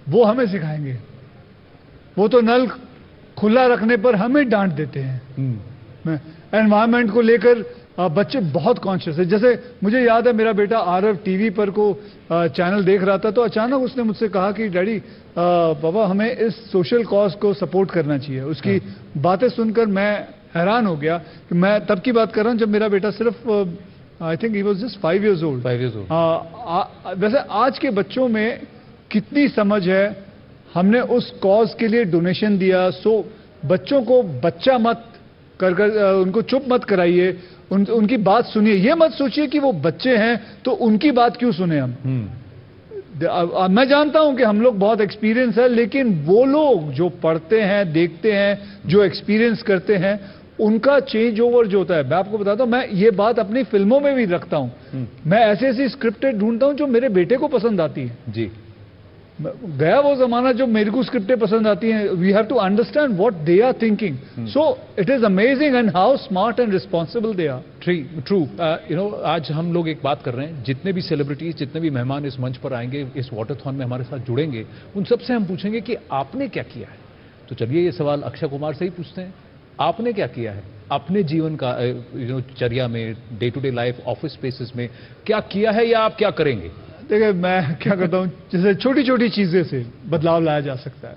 वो हमें सिखाएंगे। वो तो नल खुला रखने पर हमें डांट देते हैं। एनवायरमेंट को लेकर बच्चे बहुत कॉन्शियस है। जैसे मुझे याद है, मेरा बेटा आरव टीवी पर को चैनल देख रहा था, तो अचानक उसने मुझसे कहा कि डैडी पापा हमें इस सोशल कॉज को सपोर्ट करना चाहिए। उसकी बातें सुनकर मैं हैरान हो गया कि मैं तब की बात कर रहा हूं जब मेरा बेटा सिर्फ I think he was just 5 years old। वैसे आज के बच्चों में कितनी समझ है। हमने उस कॉज के लिए डोनेशन दिया। सो बच्चों को बच्चा मत कर उनको चुप मत कराइए, उनकी बात सुनिए। ये मत सोचिए कि वो बच्चे हैं तो उनकी बात क्यों सुने हम। मैं जानता हूं कि हम लोग बहुत एक्सपीरियंस है, लेकिन वो लोग जो पढ़ते हैं, देखते हैं, जो एक्सपीरियंस करते हैं, उनका चेंज ओवर जो होता है। मैं आपको बताता हूं, मैं ये बात अपनी फिल्मों में भी रखता हूं। मैं ऐसी ऐसी स्क्रिप्टें ढूंढता हूं जो मेरे बेटे को पसंद आती है। जी, गया वो जमाना जो मेरे को स्क्रिप्टें पसंद आती हैं। We have to understand what they are thinking. So it is amazing and how smart and responsible they are. True. You know, आज हम लोग एक बात कर रहे हैं, जितने भी सेलिब्रिटीज, जितने भी मेहमान इस मंच पर आएंगे, इस वाटरथॉन में हमारे साथ जुड़ेंगे, उन सबसे हम पूछेंगे कि आपने क्या किया है। तो चलिए ये सवाल अक्षय कुमार से ही पूछते हैं। आपने क्या किया है अपने जीवन का चर्या में, day to day life, office spaces में क्या किया है या आप क्या करेंगे? देखिए, मैं क्या करता हूं, जैसे छोटी छोटी चीजें से बदलाव लाया जा सकता है।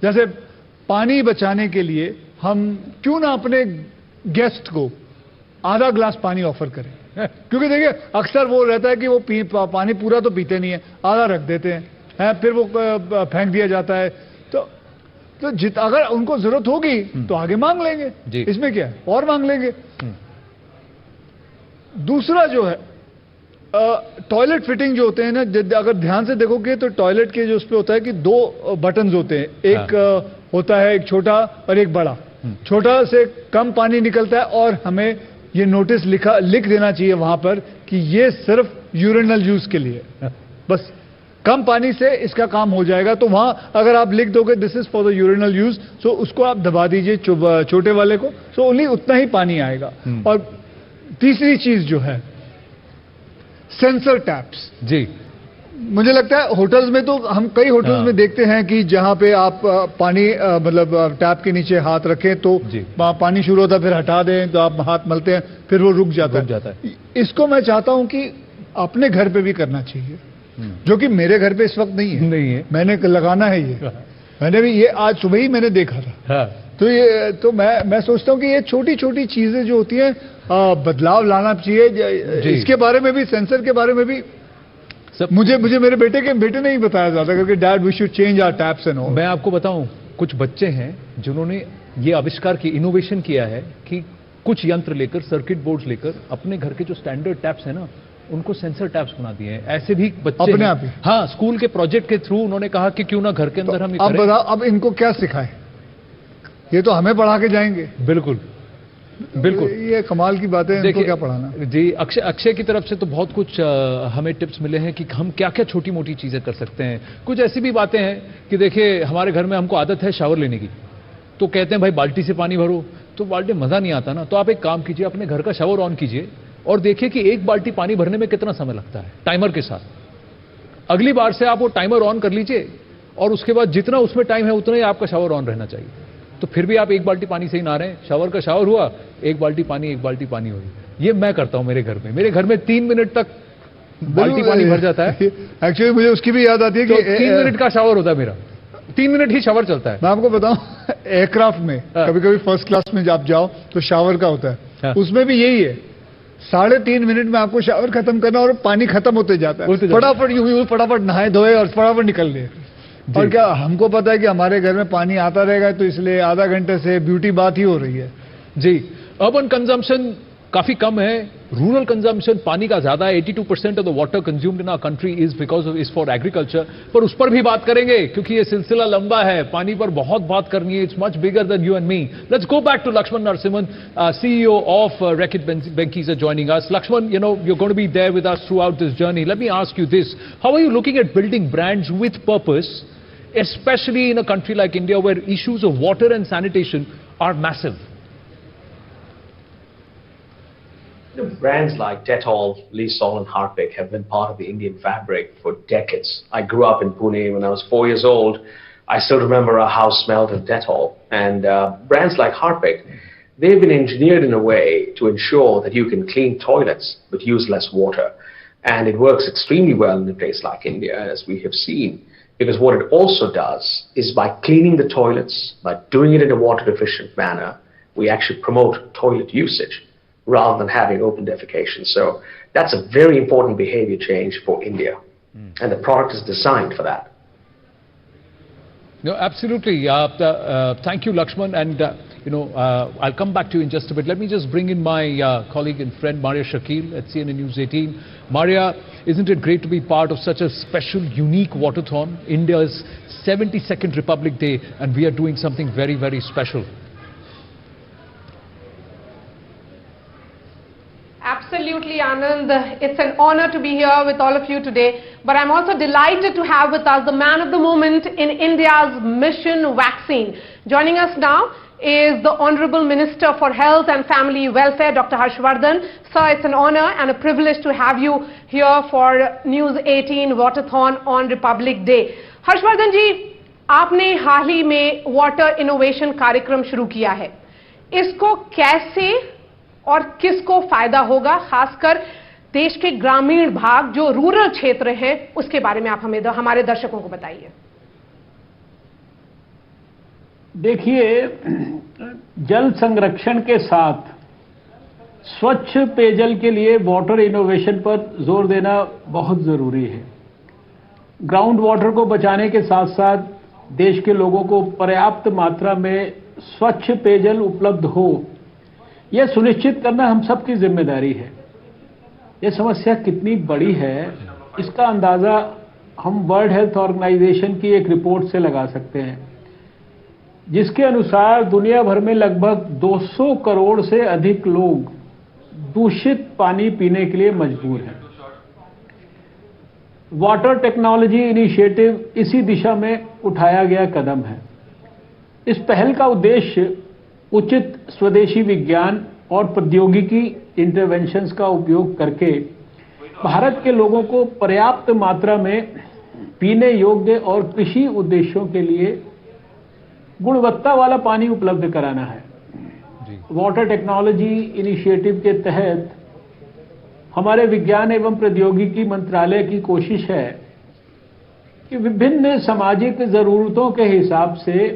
जैसे पानी बचाने के लिए हम क्यों ना अपने गेस्ट को आधा ग्लास पानी ऑफर करें। क्योंकि देखिए, अक्सर वो रहता है कि वो पानी पूरा तो पीते नहीं है, आधा रख देते हैं, फिर वो फेंक दिया जाता है। तो अगर उनको जरूरत होगी तो आगे मांग लेंगे, इसमें क्या है, और मांग लेंगे। दूसरा जो है, टॉयलेट फिटिंग जो होते हैं ना, अगर ध्यान से देखोगे तो टॉयलेट के जो उस पे होता है कि 2 बटन्स होते हैं। एक होता है एक छोटा और एक बड़ा। छोटा से कम पानी निकलता है और हमें ये नोटिस लिख देना चाहिए वहां पर कि ये सिर्फ यूरिनल यूज के लिए, बस कम पानी से इसका काम हो जाएगा। तो वहां अगर आप लिख दोगे this is for the urinal use, so उसको आप दबा दीजिए छोटे वाले को, सो ओनली उतना ही पानी आएगा। और तीसरी चीज जो है, सेंसर टैप्स। जी, मुझे लगता है होटल्स में, तो हम कई होटल्स में देखते हैं कि जहां पे आप पानी मतलब टैप के नीचे हाथ रखें तो पानी शुरू होता है, फिर हटा दें तो आप हाथ मलते हैं, फिर वो रुक जाता है। इसको मैं चाहता हूं कि अपने घर पे भी करना चाहिए, जो कि मेरे घर पे इस वक्त नहीं है। मैंने लगाना है ये। मैंने भी ये आज सुबह ही मैंने देखा था। तो ये तो मैं सोचता हूं कि ये छोटी छोटी चीजें जो होती हैं, बदलाव लाना चाहिए। इसके बारे में भी, सेंसर के बारे में भी मुझे मेरे बेटे ने ही बताया जाता, क्योंकि that we should change our taps and all. मैं आपको बताऊं, कुछ बच्चे हैं जिन्होंने ये आविष्कार की, इनोवेशन किया है कि कुछ यंत्र लेकर, सर्किट बोर्ड्स लेकर अपने घर के जो स्टैंडर्ड टैप्स है ना, उनको सेंसर टैप्स बना दिए हैं। ऐसे भी बच्चे अपने आप ही, हाँ, स्कूल के प्रोजेक्ट के थ्रू उन्होंने कहा कि क्यों ना घर के अंदर हम अब बताओ, अब इनको क्या सिखाएं? ये तो हमें पढ़ा के जाएंगे। बिल्कुल, ये कमाल की बात है, इनको क्या पढ़ाना। जी, अक्षय की तरफ से तो बहुत कुछ हमें टिप्स मिले हैं कि हम क्या क्या छोटी मोटी चीजें कर सकते हैं। कुछ ऐसी भी बातें हैं कि देखिए, हमारे घर में हमको आदत है शावर लेने की, तो कहते हैं भाई बाल्टी से पानी भरो, तो बाल्टी मजा नहीं आता ना। तो आप एक काम कीजिए, अपने घर का शावर ऑन कीजिए और देखिए कि 1 बाल्टी पानी भरने में कितना समय लगता है, टाइमर के साथ। अगली बार से आप वो टाइमर ऑन कर लीजिए और उसके बाद जितना उसमें टाइम है उतना ही आपका शावर ऑन रहना चाहिए। तो फिर भी आप 1 बाल्टी पानी से ही नहा रहे हैं, शावर का शावर हुआ, 1 बाल्टी पानी हुई। ये मैं करता हूं मेरे घर में। मेरे घर में 3 मिनट तक बाल्टी पानी भर जाता है। एक्चुअली मुझे उसकी भी याद आती है कि 3 मिनट का शावर होता है मेरा, 3 मिनट ही शावर चलता है। मैं आपको बताऊं, एयरक्राफ्ट में कभी कभी फर्स्ट क्लास में आप जाओ तो शावर का होता है, उसमें भी यही है, 3.5 मिनट में आपको शावर खत्म करना और पानी खत्म होते जाता है। फटाफट नहाए धोए और फटाफट निकल ले। और क्या हमको पता है कि हमारे घर में पानी आता रहेगा, तो इसलिए आधा घंटे से ब्यूटी बात ही हो रही है। जी, अर्बन कंजम्पशन काफी कम है, रूरल कंजम्पशन पानी का ज्यादा है। 82% of the water consumed in our country is for agriculture. पर उस पर भी बात करेंगे क्योंकि ये सिलसिला लंबा है, पानी पर बहुत बात करनी है। It's much bigger than you and me. Let's go back to Lakshman Narasimhan, CEO of Reckitt Benckiser joining us. Lakshman, you know, you're going to be there with us throughout this journey. Let me ask you this: how are you looking at building brands with purpose, especially in a country like India where issues of water and sanitation are massive? brands like Dettol, Lysol and Harpic have been part of the Indian fabric for decades. I grew up in Pune. When I was 4 years old, I still remember our house smelled of Dettol. And brands like Harpic, they've been engineered in a way to ensure that you can clean toilets but use less water. And it works extremely well in a place like India, as we have seen, because what it also does is by cleaning the toilets, by doing it in a water-efficient manner, we actually promote toilet usage rather than having open defecation. So that's a very important behavior change for India. And the product is designed for that. No, absolutely. Thank you, Lakshman. And, I'll come back to you in just a bit. Let me just bring in my colleague and friend, Maria Shakil at CNN News 18. Maria, isn't it great to be part of such a special, unique Waterthon, India's 72nd Republic Day, and we are doing something very, very special? Absolutely, Anand. It's an honor to be here with all of you today. But I'm also delighted to have with us the man of the moment in India's mission vaccine. Joining us now is the Honorable Minister for Health and Family Welfare, Dr. Harshvardhan. Sir, it's an honor and a privilege to have you here for News 18 Waterthon on Republic Day. Harshvardhan ji, आपने हाल ही में water innovation कार्यक्रम शुरू किया है. इसको कैसे और किसको फायदा होगा, खासकर देश के ग्रामीण भाग जो रूरल क्षेत्र हैं, उसके बारे में आप हमें हमारे दर्शकों को बताइए. देखिए, जल संरक्षण के साथ स्वच्छ पेयजल के लिए वाटर इनोवेशन पर जोर देना बहुत जरूरी है. ग्राउंड वाटर को बचाने के साथ साथ देश के लोगों को पर्याप्त मात्रा में स्वच्छ पेयजल उपलब्ध हो, यह सुनिश्चित करना हम सबकी जिम्मेदारी है. यह समस्या कितनी बड़ी है, इसका अंदाजा हम वर्ल्ड हेल्थ ऑर्गेनाइजेशन की एक रिपोर्ट से लगा सकते हैं, जिसके अनुसार दुनिया भर में लगभग 200 करोड़ से अधिक लोग दूषित पानी पीने के लिए मजबूर हैं. वाटर टेक्नोलॉजी इनिशिएटिव इसी दिशा में उठाया गया कदम है. इस पहल का उद्देश्य उचित स्वदेशी विज्ञान और प्रौद्योगिकी इंटरवेंशंस का उपयोग करके भारत के लोगों को पर्याप्त मात्रा में पीने योग्य और कृषि उद्देश्यों के लिए गुणवत्ता वाला पानी उपलब्ध कराना है. वाटर टेक्नोलॉजी इनिशिएटिव के तहत हमारे विज्ञान एवं प्रौद्योगिकी मंत्रालय की कोशिश है कि विभिन्न सामाजिक जरूरतों के हिसाब से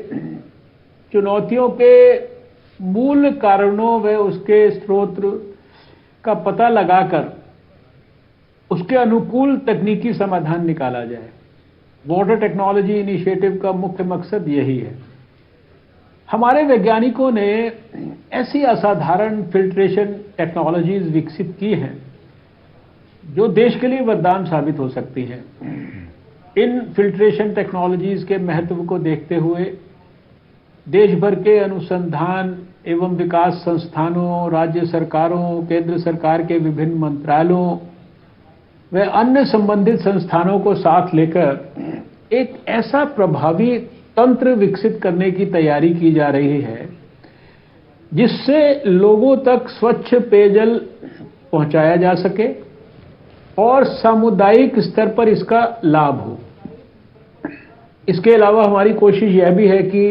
चुनौतियों के मूल कारणों व उसके स्रोत का पता लगाकर उसके अनुकूल तकनीकी समाधान निकाला जाए. वाटर टेक्नोलॉजी इनिशिएटिव का मुख्य मकसद यही है. हमारे वैज्ञानिकों ने ऐसी असाधारण फिल्ट्रेशन टेक्नोलॉजीज विकसित की हैं जो देश के लिए वरदान साबित हो सकती हैं. इन फिल्ट्रेशन टेक्नोलॉजीज के महत्व को देखते हुए देश भर के अनुसंधान एवं विकास संस्थानों, राज्य सरकारों, केंद्र सरकार के विभिन्न मंत्रालयों व अन्य संबंधित संस्थानों को साथ लेकर एक ऐसा प्रभावी तंत्र विकसित करने की तैयारी की जा रही है जिससे लोगों तक स्वच्छ पेयजल पहुंचाया जा सके और सामुदायिक स्तर पर इसका लाभ हो. इसके अलावा हमारी कोशिश यह भी है कि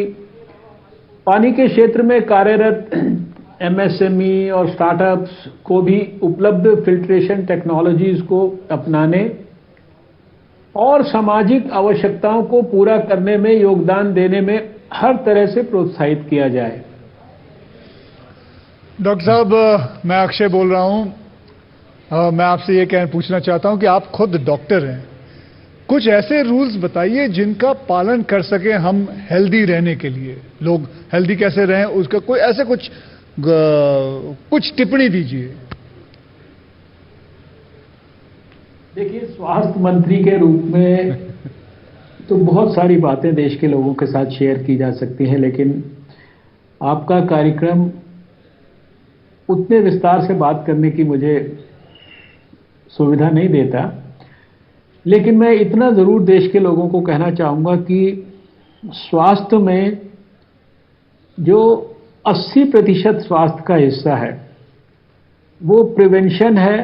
पानी के क्षेत्र में कार्यरत एमएसएमई और स्टार्टअप्स को भी उपलब्ध फिल्ट्रेशन टेक्नोलॉजीज को अपनाने और सामाजिक आवश्यकताओं को पूरा करने में योगदान देने में हर तरह से प्रोत्साहित किया जाए. डॉक्टर साहब, मैं अक्षय बोल रहा हूं. मैं आपसे ये पूछना चाहता हूं कि आप खुद डॉक्टर हैं. कुछ ऐसे रूल्स बताइए जिनका पालन कर सके हम हेल्दी रहने के लिए. लोग हेल्दी कैसे रहें, उसका कोई ऐसे कुछ टिप्पणी दीजिए. देखिए, स्वास्थ्य मंत्री के रूप में तो बहुत सारी बातें देश के लोगों के साथ शेयर की जा सकती हैं, लेकिन आपका कार्यक्रम उतने विस्तार से बात करने की मुझे सुविधा नहीं देता. लेकिन मैं इतना जरूर देश के लोगों को कहना चाहूंगा कि स्वास्थ्य में जो 80% स्वास्थ्य का हिस्सा है वो प्रिवेंशन है,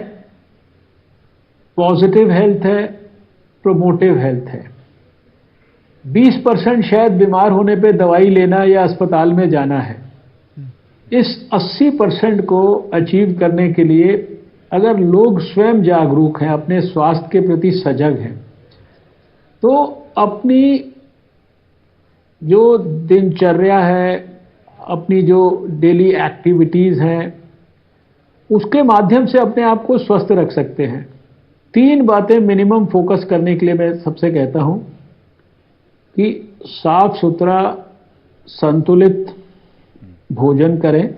पॉजिटिव हेल्थ है, प्रोमोटिव हेल्थ है। 20% शायद बीमार होने पे दवाई लेना या अस्पताल में जाना है। इस 80% को अचीव करने के लिए अगर लोग स्वयं जागरूक हैं, अपने स्वास्थ्य के प्रति सजग हैं, तो अपनी जो दिनचर्या है, अपनी जो डेली एक्टिविटीज़ हैं, उसके माध्यम से अपने आप को स्वस्थ रख सकते हैं। 3 बातें मिनिमम फोकस करने के लिए मैं सबसे कहता हूं कि साफ सुथरा संतुलित भोजन करें,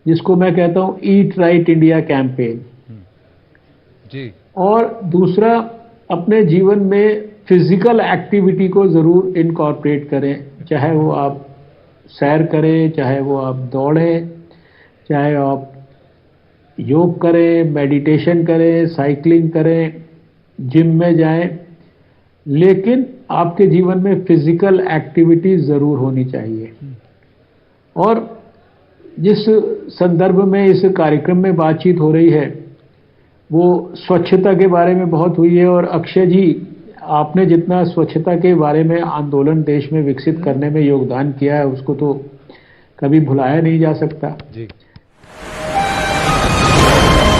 जिसको मैं कहता हूं ईट राइट इंडिया कैंपेन जी। और दूसरा, अपने जीवन में फिजिकल एक्टिविटी को जरूर इनकॉर्पोरेट करें, चाहे वो आप सैर करें, चाहे वो आप दौड़ें, चाहे आप योग करें, मेडिटेशन करें, साइकिलिंग करें, जिम में जाएं, लेकिन आपके जीवन में फिजिकल एक्टिविटी जरूर होनी चाहिए। और जिस संदर्भ में इस कार्यक्रम में बातचीत हो रही है वो स्वच्छता के बारे में बहुत हुई है, और अक्षय जी, आपने जितना स्वच्छता के बारे में आंदोलन देश में विकसित करने में योगदान किया है उसको तो कभी भुलाया नहीं जा सकता। जी।